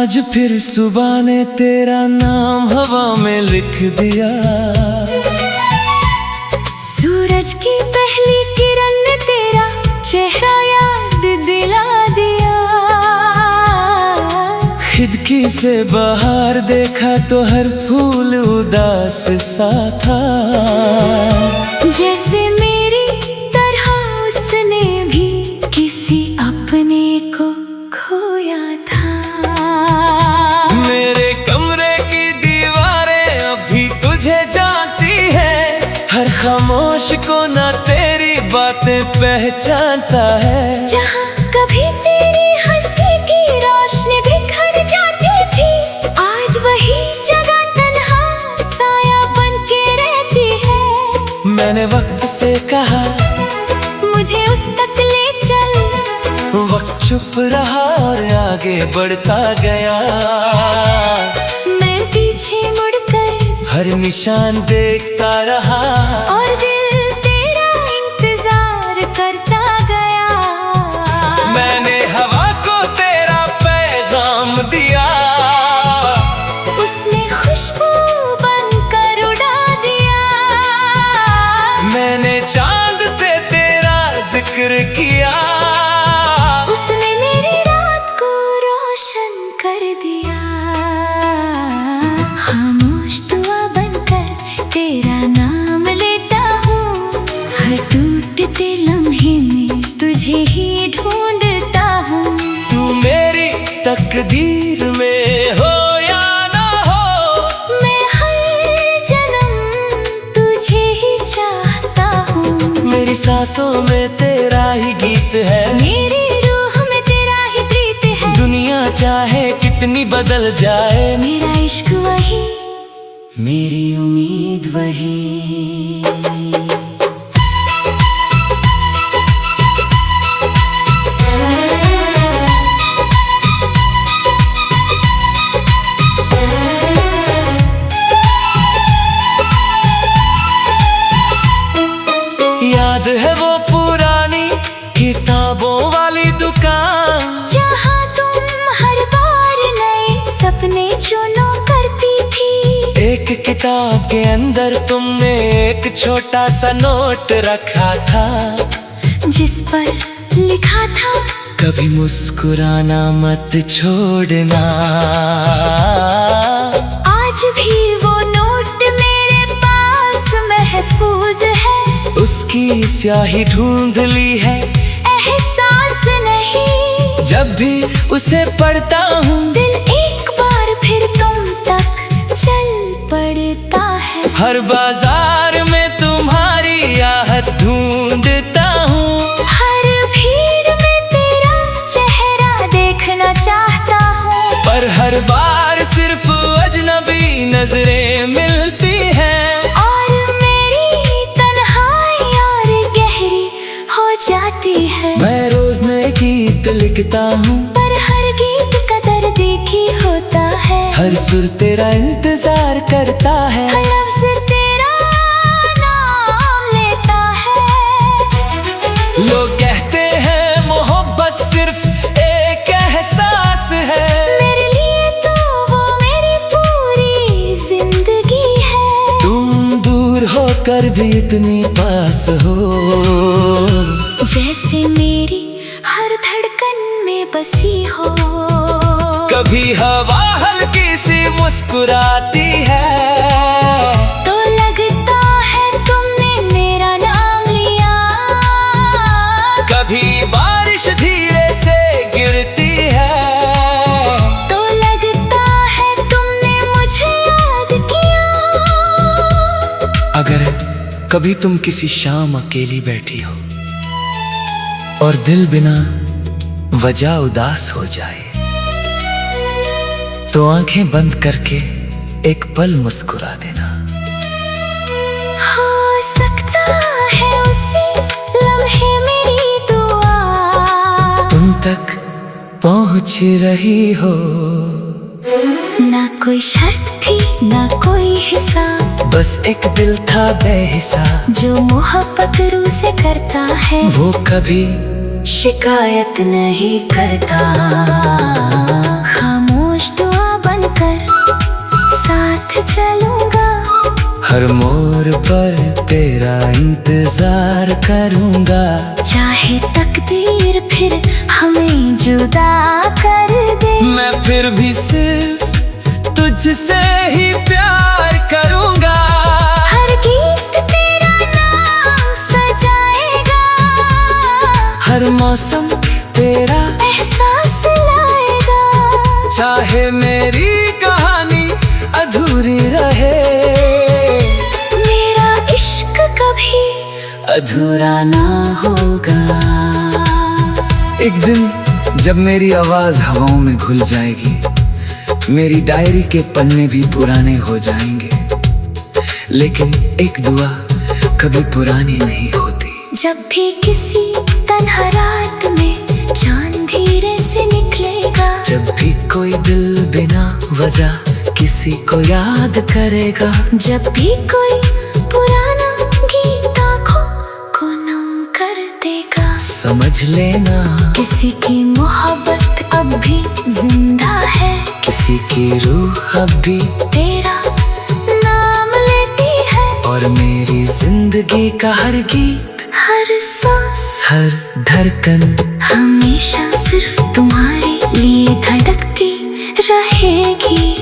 आज फिर सुबह ने तेरा नाम हवा में लिख दिया। सूरज की पहली किरण ने तेरा चेहरा याद दिला दिया। खिड़की से बाहर देखा तो हर फूल उदास सा था। जैसे मेरी तरह उसने भी किसी अपने को खोया था। मेरे कमरे की दीवारें अभी तुझे जानती है। हर खामोश को ना तेरी बातें पहचानता है। जहाँ कभी तेरी हंसी की रोशनी बिखर जाती थी, आज वही जगह तन्हा साया बन के रहती है। मैंने वक्त से कहा मुझे उस तक ले चल। वक्त चुप रहा और आगे बढ़ता गया। मैं पीछे मुड़कर हर निशान देखता रहा और दिल तेरा इंतजार करता गया। मैंने हवा को तेरा पैगाम दिया, उसने खुशबू बनकर उड़ा दिया। मैंने चांद से तेरा जिक्र किया, उसने मेरी रात को रोशन कर दिया। खामोश दुआ बनकर तेरा नाम लेता हूँ, हर टूटते लम्हे में तुझे ही ढूंढता हूँ। तू मेरी तकदीर में हो या ना हो, मैं हर जन्म तुझे ही चाहता हूँ। मेरी सांसों में तेरा ही गीत है, मेरी रूह में तेरा ही प्रीत है। दुनिया चाहे कितनी बदल जाए, मेरा इश्क वही, मेरी उम्मीद वही। याद है वो पुरानी किताबों वाली दुकान, जहाँ तुम हर बार नए सपने चुनो करती थी। एक किताब के अंदर तुमने एक छोटा सा नोट रखा था, जिस पर लिखा था कभी मुस्कुराना मत छोड़ना। आज भी वो नोट मेरे पास महफूज है। उसकी स्याही ढूंढ ली है, एहसास नहीं। जब भी उसे पढ़ता हूँ दिल एक बार फिर तुम तक चल पड़ता है। हर बाजार में तुम्हारी आहट ढूंढता हूँ, हर भीड़ में तेरा चेहरा देखना चाहता हूँ। पर हर बार सिर्फ अजनबी नजरें मिलती हैं। और मेरी तन्हाई और गहरी हो जाती है। मैं रोज नए गीत लिखता हूँ, पर हर गीत का दर्द एक ही होता है। हर सुर तेरा इंतजार करता है, हर लफ्ज़ तेरा नाम लेता है। लोग कहते हैं मोहब्बत सिर्फ एक एहसास है, मेरे लिए तो वो मेरी पूरी जिंदगी है। तुम दूर होकर भी इतनी पास हो, जैसे मेरी हर धड़कन में बसी हो। कभी हवा हल्की सी मुस्कुराती है, तो लगता है तुमने मेरा नाम लिया। कभी बारिश धीरे से गिरती है, तो लगता है तुमने मुझे याद किया। अगर कभी तुम किसी शाम अकेली बैठी हो और दिल बिना वजह उदास हो जाए, तो आंखें बंद करके एक पल मुस्कुरा देना। हो सकता है उसी लम्हे मेरी दुआ तुम तक पहुंच रही हो। ना कोई शर्त थी ना कोई हिसाब, बस एक दिल था बेहिसाब, जो मोहब्बत रूह से करता है वो कभी शिकायत नहीं करता। खामोश साथ चलूंगा। हर मोड़ पर तेरा इंतजार करूंगा। चाहे तकदीर फिर हमें जुदा कर दे, मैं फिर भी सिर्फ तुझसे ही प्यार करूंगा। हर गीत तेरा नाम सजाएगा, हर मौसम तेरा एहसास लाएगा। चाहे मेरी कहानी अधूरी रहे, मेरा इश्क कभी अधूरा ना होगा। एक दिन जब मेरी आवाज हवाओं में घुल जाएगी, मेरी डायरी के पन्ने भी पुराने हो जाएंगे, लेकिन एक दुआ कभी पुरानी नहीं होती। जब भी किसी तन्हा रात में चांद धीरे से निकलेगा, जब भी कोई दिल बिना वजह किसी को याद करेगा, जब भी कोई पुराना गीत आँखों को नम कर देगा, समझ लेना किसी की मोहब्बत अब भी जिंदा है, किसी की रूह अब भी तेरा नाम लेती है। और मेरी जिंदगी का हर गीत, हर सांस, हर धड़कन हमेशा सिर्फ तुम्हारे लिए धड़कती रहेगी।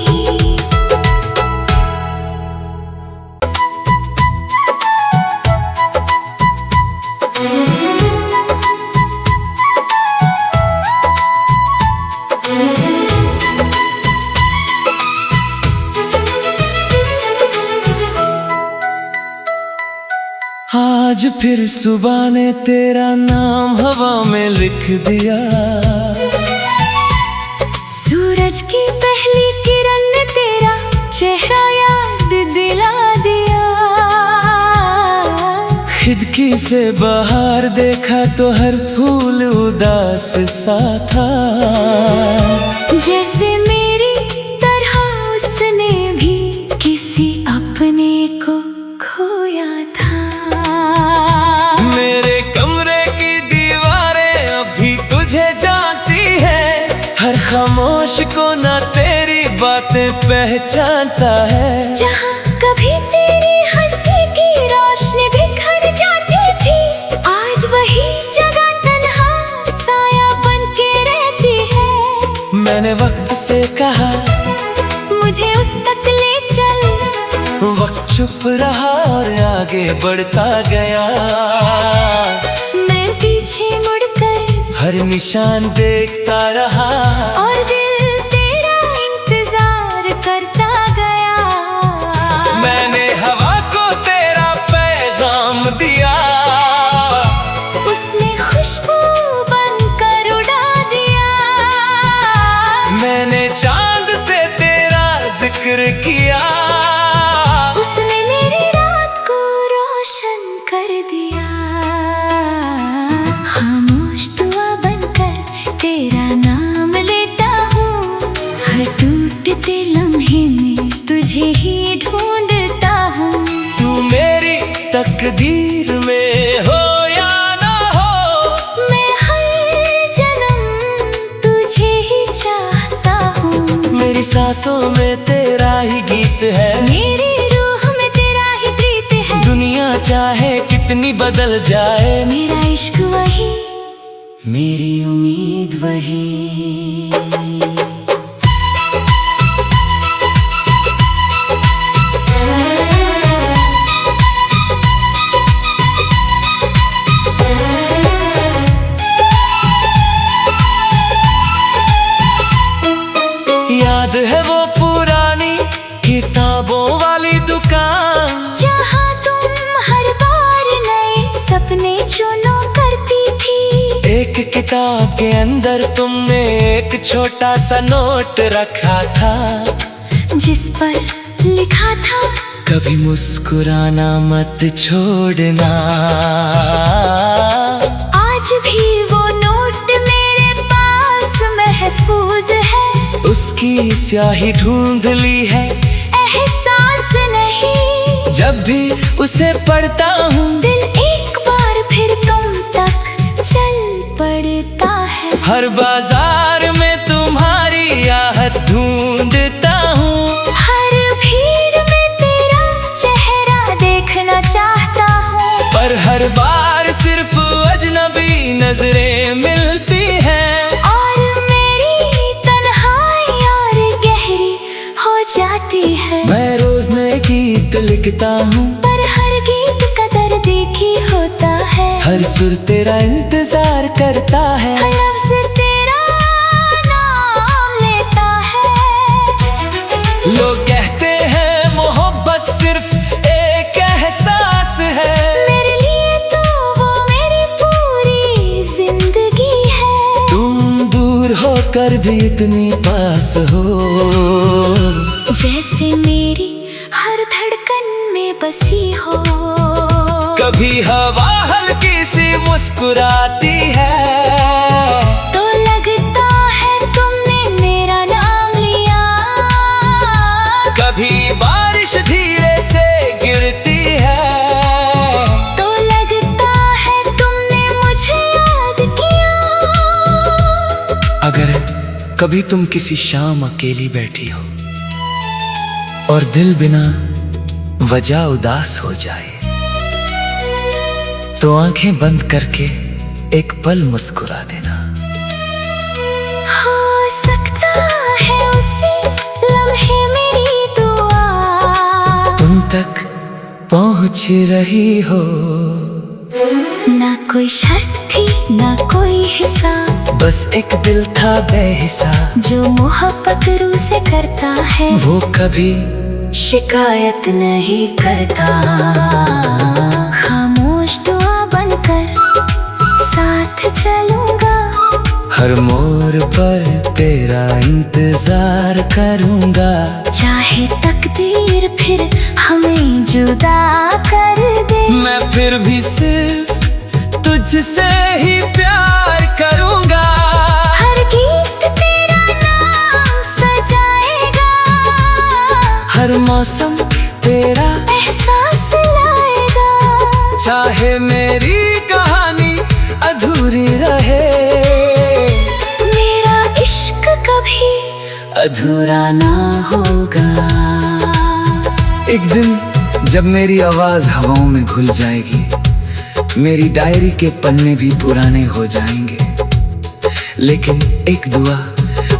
आज फिर सुबह ने तेरा नाम हवा में लिख दिया। सूरज की पहली किरण ने तेरा चेहरा याद दिला दिया। खिड़की से बाहर देखा तो हर फूल उदास सा था, जैसे मेरी तरह उसने भी किसी अपने को खोया था। मेरे कमरे की दीवारें अभी तुझे जानती है, हर खामोश को ना तेरी बातें पहचानता है। जहाँ कभी तेरी हंसी की रोशनी बिखर जाती थी, आज वही जगह तन्हा साया बन के रहती है। मैंने वक्त से कहा मुझे उस तक ले चल, वक्त चुप रहा और आगे बढ़ता गया। मैं पीछे मुड़कर हर निशान देखता रहा, और दिल तेरा इंतजार करता गया। मैंने हवा को तेरा पैगाम दिया, उसने खुशबू बनकर उड़ा दिया। मैंने चांद से तेरा जिक्र किया, उसने मेरी रात को रोशन कर दिया। खामोश दुआ बनकर तेरा नाम लेता हूँ, हर टूटते लम्हे में तुझे ही ढूंढता हूँ। तू मेरी तकदीर में हो या ना हो, मैं हर जन्म तुझे ही चाहता हूँ। मेरी सांसों में तेरा ही गीत है, मेरी रूह में तेरा ही प्रीत है। दुनिया चाहे कितनी बदल जाए, मेरा इश्क वही, मेरी उम्मीद वही। याद है वो पुरानी किताबों वाली दुकान, जहाँ तुम हर बार नए सपने चुनो करती थी। एक किताब के अंदर तुमने एक छोटा सा नोट रखा था, जिस पर लिखा था कभी मुस्कुराना मत छोड़ना। आज भी वो नोट मेरे पास महफूज है, उसकी स्याही ढूंढ ली है, एहसास नहीं। जब भी उसे पढ़ता हूँ दिल एक बार फिर तुम तक चल पड़ता है। हर बाजार में तुम्हारी आहट ढूंढता हूँ, हर लिखता हूँ, पर हर गीत का दर्द एक ही होता है। हर सुर तेरा इंतजार करता है, हर लफ्ज़ तेरा नाम लेता है। लोग कहते हैं मोहब्बत सिर्फ एक एहसास है, मेरे लिए तो वो मेरी पूरी जिंदगी है। तुम दूर होकर भी इतनी पास हो, जैसे मेरी हर धड़कन में बसी हो। कभी हवा हल्की सी मुस्कुराती है, तो लगता है तुमने मेरा नाम लिया। कभी बारिश धीरे से गिरती है, तो लगता है तुमने मुझे याद किया। अगर कभी तुम किसी शाम अकेली बैठी हो और दिल बिना वजह उदास हो जाए, तो आंखें बंद करके एक पल मुस्कुरा देना। हो सकता है उसी लम्हे मेरी दुआ तुम तक पहुंच रही हो। ना कोई शर्त थी ना कोई हिसाब, बस एक दिल था बेहिसाब, जो मोहब्बत रूह से करता है वो कभी शिकायत नहीं करता। खामोश दुआ बनकर साथ चलूंगा, हर मोड़ पर तेरा इंतजार करूंगा। चाहे तकदीर फिर हमें जुदा कर दे, मैं फिर भी सिर्फ तुझसे ही प्यार करूंगा। हर गीत तेरा नाम सजाएगा, हर मौसम तेरा एहसास लाएगा। चाहे मेरी कहानी अधूरी रहे, मेरा इश्क कभी अधूरा ना होगा। एक दिन जब मेरी आवाज हवाओं में घुल जाएगी, मेरी डायरी के पन्ने भी पुराने हो जाएंगे, लेकिन एक दुआ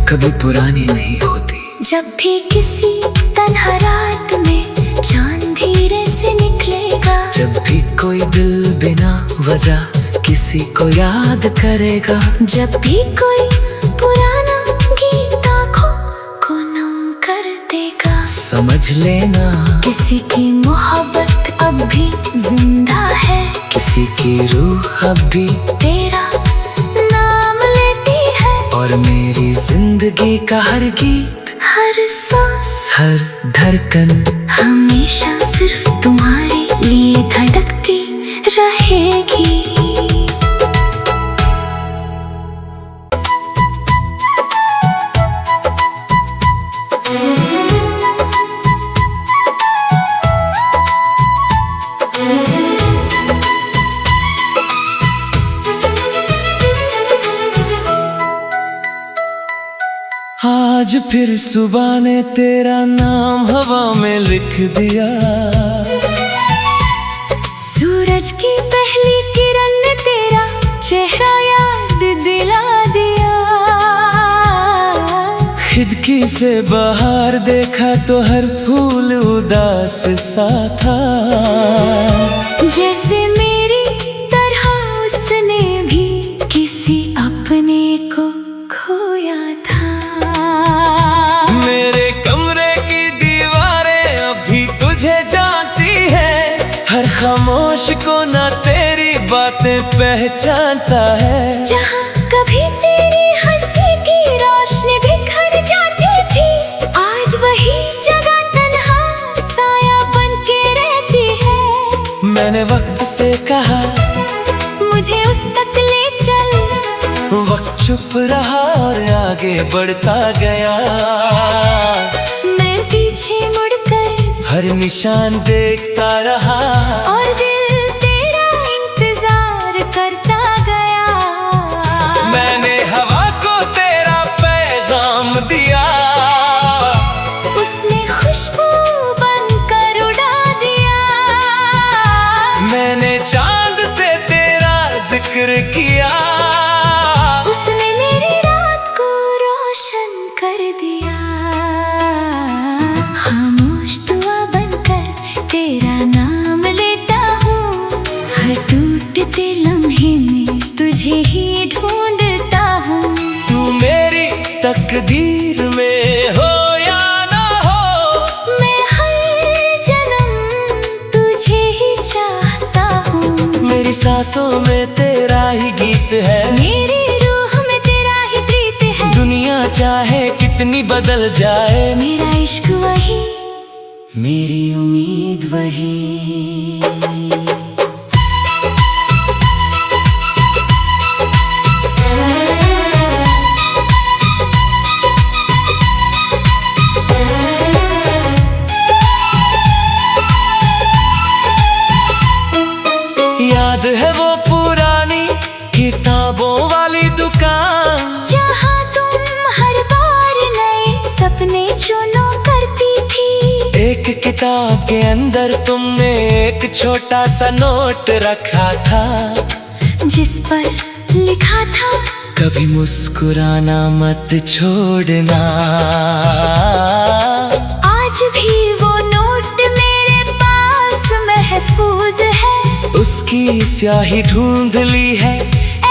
कभी पुरानी नहीं होती। जब भी किसी तन्हा रात में चांद धीरे से निकलेगा, जब भी कोई दिल बिना वजह किसी को याद करेगा, जब भी कोई पुराना गीत आँखों को नम कर देगा, समझ लेना किसी की मोहब्बत अब भी जिंदा है। किसी की रूह अब भी तेरा नाम लेती है, और मेरी जिंदगी का हर गीत, हर सांस, हर धड़कन हमेशा सिर्फ तुम्हारे लिए धड़कती रहेगी। आज फिर सुबह ने तेरा नाम हवा में लिख दिया, सूरज की पहली किरण ने तेरा चेहरा याद दिला दिया। खिड़की से बाहर देखा तो हर फूल उदास सा था, जैसे मेरी तरह उसने भी किसी अपने को खोया था। मेरे कमरे की दीवारें अभी तुझे जानती है, हर खामोश को ना तेरी बातें पहचानता है। जहाँ कभी तेरी हंसी की रोशनी बिखर जाती थी, आज वही जगह तन्हा साया बन के रहती है। मैंने वक्त से कहा मुझे उस तक ले चल, वक्त चुप रहा और आगे बढ़ता गया। मैं पीछे मुड़कर हर निशान देखता रहा, और दिल तेरा इंतजार करता गया। मैंने हवा को तेरा पैगाम दिया, उसने खुशबू बनकर उड़ा दिया। मैंने चांद से तेरा जिक्र किया, उसने मेरी रात को रोशन कर दिया। खामोश दुआ बनकर तकदीर में हो या ना हो, मैं हर जन्म तुझे ही चाहता हूँ। मेरी सांसों में तेरा ही गीत है, मेरी रूह में तेरा ही प्रीत है। दुनिया चाहे कितनी बदल जाए, मेरा इश्क वही, मेरी उम्मीद वही। याद है वो पुरानी किताबों वाली दुकान, जहाँ तुम हर बार नए सपने चुनो करती थी। एक किताब के अंदर तुमने एक छोटा सा नोट रखा था, जिस पर लिखा था कभी मुस्कुराना मत छोड़ना। आज भी वो नोट मेरे पास महफूज है। उसकी स्याही ढूंढ ली है,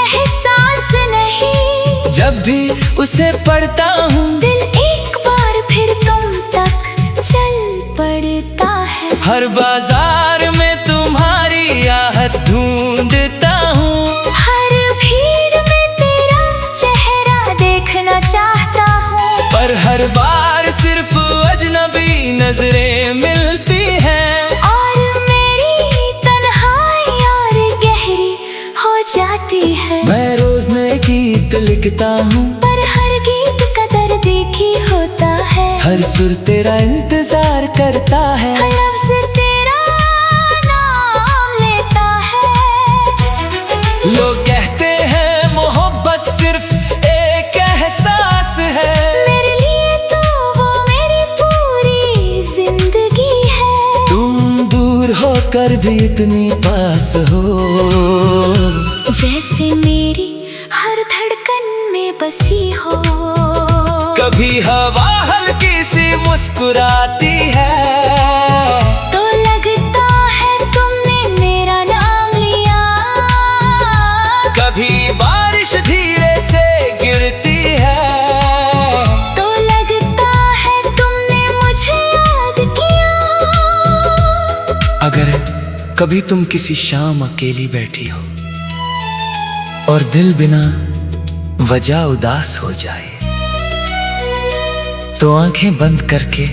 एहसास नहीं, जब भी उसे पढ़ता हूँ दिल एक बार फिर तुम तक चल पड़ता है। हर बाजार में तुम्हारी आहट ढूंढता हूँ, हर भीड़ में तेरा चेहरा देखना चाहता हूँ। पर हर बार सिर्फ अजनबी नजरें मिलती हैं। और मेरी तन्हाई और गहरी हो जाती है। मैं रोज नए गीत लिखता हूँ, पर हर गीत का दर्द एक ही होता है। हर सुर तेरा इंतजार करता है, हर लफ्ज़ तेरा नाम लेता है। लोग कहते हैं मोहब्बत सिर्फ एक एहसास है, मेरे लिए तो वो मेरी पूरी जिंदगी है। तुम दूर होकर भी इतनी पास हो, जैसे मेरी हर धड़कन में बसी हो। कभी हवा हल्की सी मुस्कुराती है, तो लगता है तुमने मेरा नाम लिया। कभी बारिश धीरे से गिरती है, तो लगता है तुमने मुझे याद किया। अगर कभी तुम किसी शाम अकेली बैठी हो और दिल बिना वजह उदास हो जाए, तो आंखें बंद करके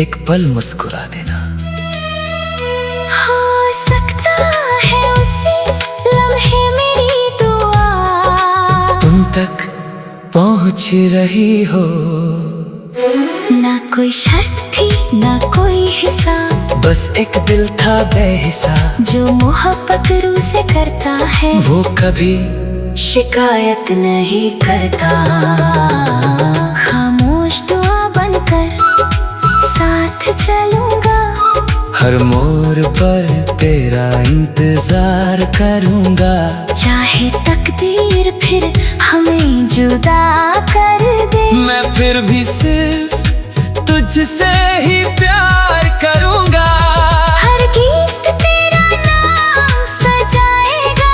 एक पल मुस्कुरा देना। हो सकता है उसी लम्हे मेरी दुआ तुम तक पहुंच रही हो। ना कोई शर्त थी ना कोई हिसाब, बस एक दिल था बेहिसाब, जो मोहब्बत रूह से करता है वो कभी शिकायत नहीं करता। खामोश दुआ बनकर साथ चलूंगा, हर मोड़ पर तेरा इंतजार करूंगा। चाहे तकदीर फिर हमें जुदा कर दे। मैं फिर भी सिर्फ तुझसे ही प्यार करूंगा। हर गीत तेरा नाम सजाएगा,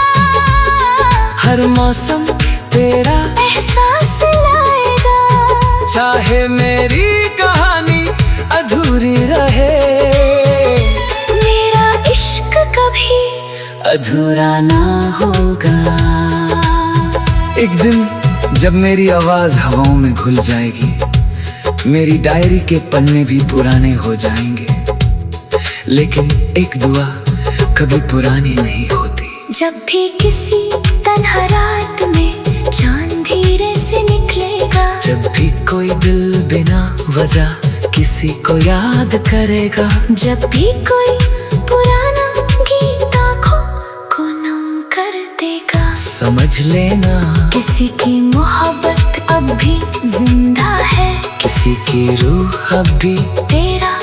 हर मौसम तेरा एहसास लाएगा। चाहे मेरी कहानी अधूरी रहे, मेरा इश्क कभी अधूरा ना होगा। एक दिन जब मेरी आवाज हवाओं में घुल जाएगी, मेरी डायरी के पन्ने भी पुराने हो जाएंगे, लेकिन एक दुआ कभी पुरानी नहीं होती। जब भी किसी तन्हा रात में चांद धीरे से निकलेगा, जब भी कोई दिल बिना वजह किसी को याद करेगा, जब भी कोई पुराना गीत आँखों को नम कर देगा, समझ लेना किसी की मोहब्बत अब भी जिंदा है। किसी की रूह अब भी तेरा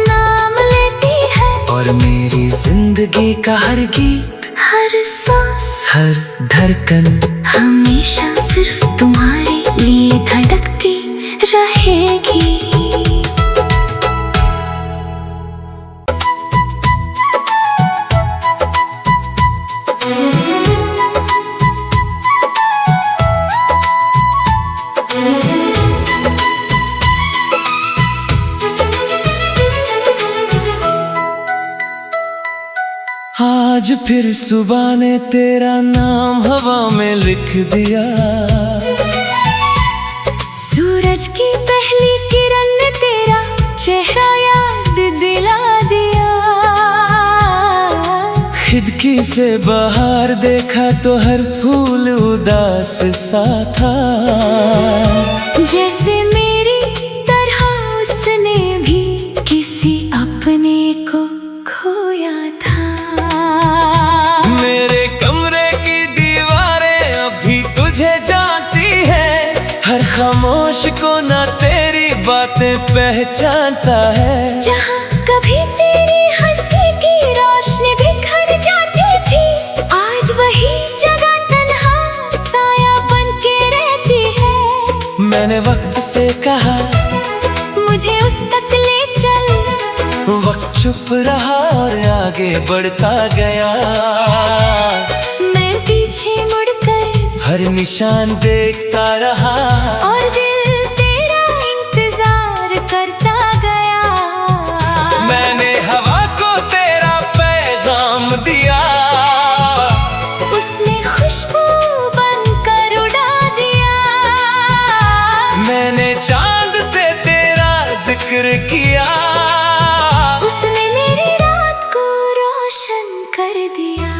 नाम लेती है, और मेरी जिंदगी का हर गीत, हर सांस, हर धड़कन हमेशा सिर्फ तुम्हारे लिए धड़कती रहेगी। आज फिर सुबह ने तेरा नाम हवा में लिख दिया। सूरज की पहली किरण ने तेरा चेहरा याद दिला दिया। खिड़की से बाहर देखा तो हर फूल उदास सा था। जैसे मेरी तरह उसने भी किसी अपने को खोया था। मेरे कमरे की दीवारें अभी तुझे जानती है, हर खामोश को ना तेरी बातें पहचानता है। जहाँ कभी तेरी हंसी की रोशनी बिखर जाती थी, आज वही जगह तन्हा साया बन के रहती है। मैंने वक्त से कहा मुझे उस तक ले चल, वक्त चुप रहा और आगे बढ़ता गया। मैं पीछे मुड़कर हर निशान देखता रहा और दिल तेरा इंतजार करता गया। मैंने हवा को तेरा पैगाम दिया, उसने खुशबू बनकर उड़ा दिया। मैंने चांद से तेरा जिक्र किया, उसने मेरी रात को रोशन कर दिया।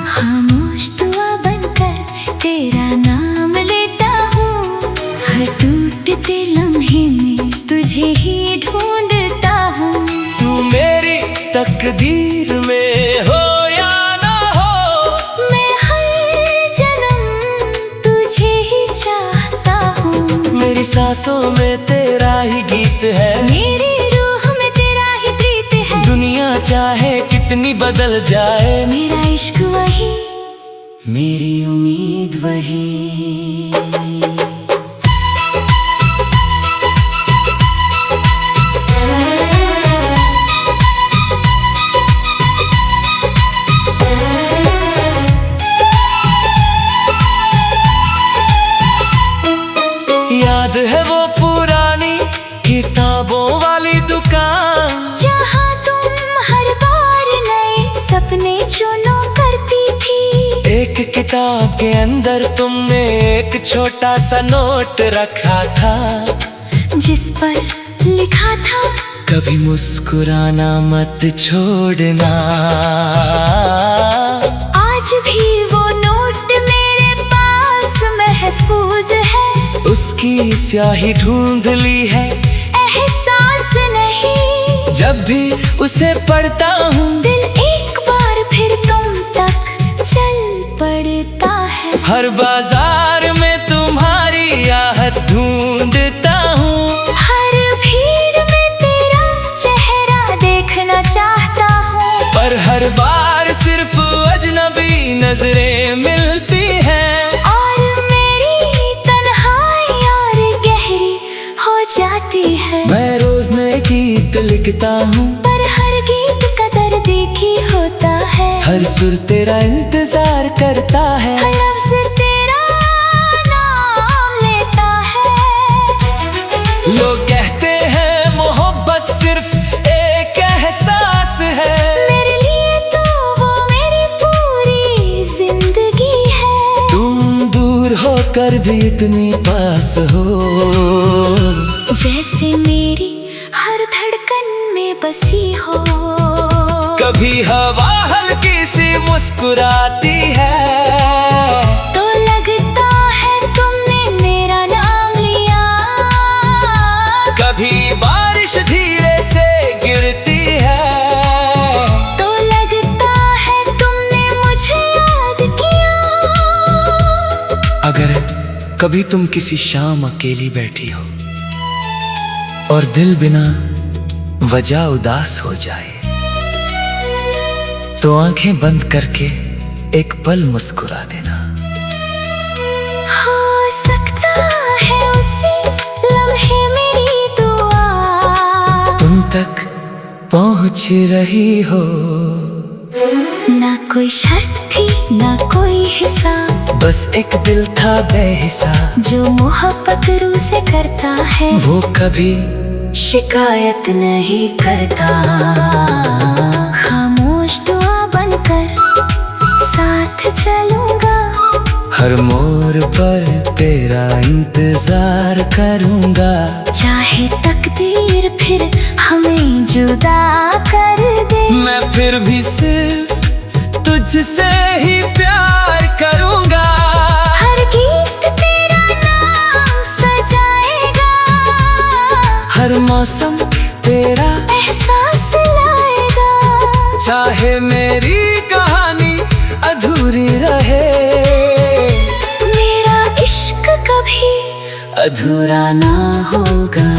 खामोश दुआ बनकर तेरा नाम लेता हूँ, हर टूटते लम्हे में तुझे ही ढूंढता हूँ। तू मेरी तकदीर में हो या ना हो, मैं हर जन्म तुझे ही चाहता हूँ। मेरी सांसों में तेरा ही गीत है, मेरी रूह में तेरा ही प्रीत है। दुनिया चाहे कितनी बदल जाए, मेरा इश्क वही, मेरी उम्मीद वही। याद है वो पुरानी किताबों वाली दुकान, जहाँ तुम हर बार नए सपने चुनो करती थी। एक किताब के अंदर तुमने एक छोटा सा नोट रखा था, जिस पर लिखा था कभी मुस्कुराना मत छोड़ना। आज भी वो नोट मेरे पास महफूज है। उसकी स्याही ढूंढ ली है, एहसास नहीं, जब भी उसे पढ़ता हूँ दिल एक बार फिर तुम तक चल पड़ता है। हर बाजार में तुम्हारी आहट ढूंढता हूँ, हर भीड़ में तेरा चेहरा देखना चाहता हूँ। पर हर बार सिर्फ अजनबी नजरें मिलती हैं। और मेरी तन्हाई और गहरी हो जाती है। मैं रोज नए गीत लिखता हूँ, पर हर गीत का दर्द एक ही होता है। हर सुर तेरा इंतजार करता है, हर लफ्ज़ तेरा नाम लेता है। लोग कहते हैं मोहब्बत सिर्फ एक एहसास है, मेरे लिए तो वो मेरी पूरी जिंदगी है। तुम दूर होकर भी इतनी पास हो, जैसे मेरी हर धड़कन में बसी हो। कभी हवा हल्की सी मुस्कुराती है, तो लगता है तुमने मेरा नाम लिया। कभी बारिश धीरे से गिरती है, तो लगता है तुमने मुझे याद किया। अगर कभी तुम किसी शाम अकेली बैठी हो और दिल बिना वजह उदास हो जाए, तो आंखें बंद करके एक पल मुस्कुरा देना। हो सकता है उसी लम्हे मेरी दुआ तुम तक पहुंच रही हो। ना कोई शर्त थी ना कोई हिसाब, बस एक दिल था बेहिसाब, जो मोहब्बत रूह से करता है वो कभी शिकायत नहीं करता। खामोश दुआ हर मोड़ पर तेरा इंतजार करूंगा। चाहे तकदीर फिर हमें जुदा कर दे, मैं फिर भी सिर्फ तुझसे ही प्यार करूंगा। हर गीत तेरा नाम सजाएगा, हर मौसम तेरा एहसास लाएगा। चाहे मेरी कहानी अधूरी रहे, मेरा इश्क कभी अधूरा ना होगा।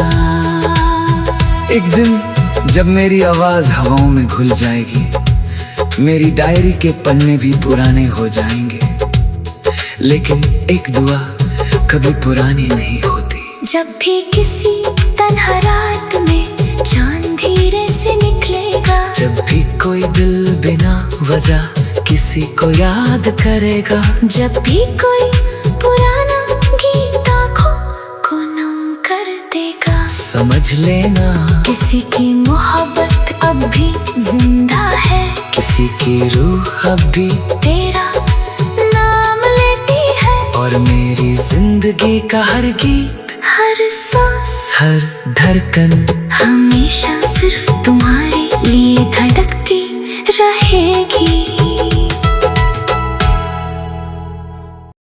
एक दिन जब मेरी आवाज हवाओं में घुल जाएगी, मेरी डायरी के पन्ने भी पुराने हो जाएंगे, लेकिन एक दुआ कभी पुरानी नहीं होती। जब भी किसी तन्हा रात में चांद धीरे से निकलेगा, जब भी कोई दिल बिना वजह किसी को याद करेगा, जब भी कोई पुराना गीत आँखों को नम कर देगा, समझ लेना किसी की मोहब्बत अब भी जिंदा है, किसी की रूह अब भी तेरा नाम लेती है। और मेरी जिंदगी का हर गीत, हर सांस, हर धड़कन हमेशा सिर्फ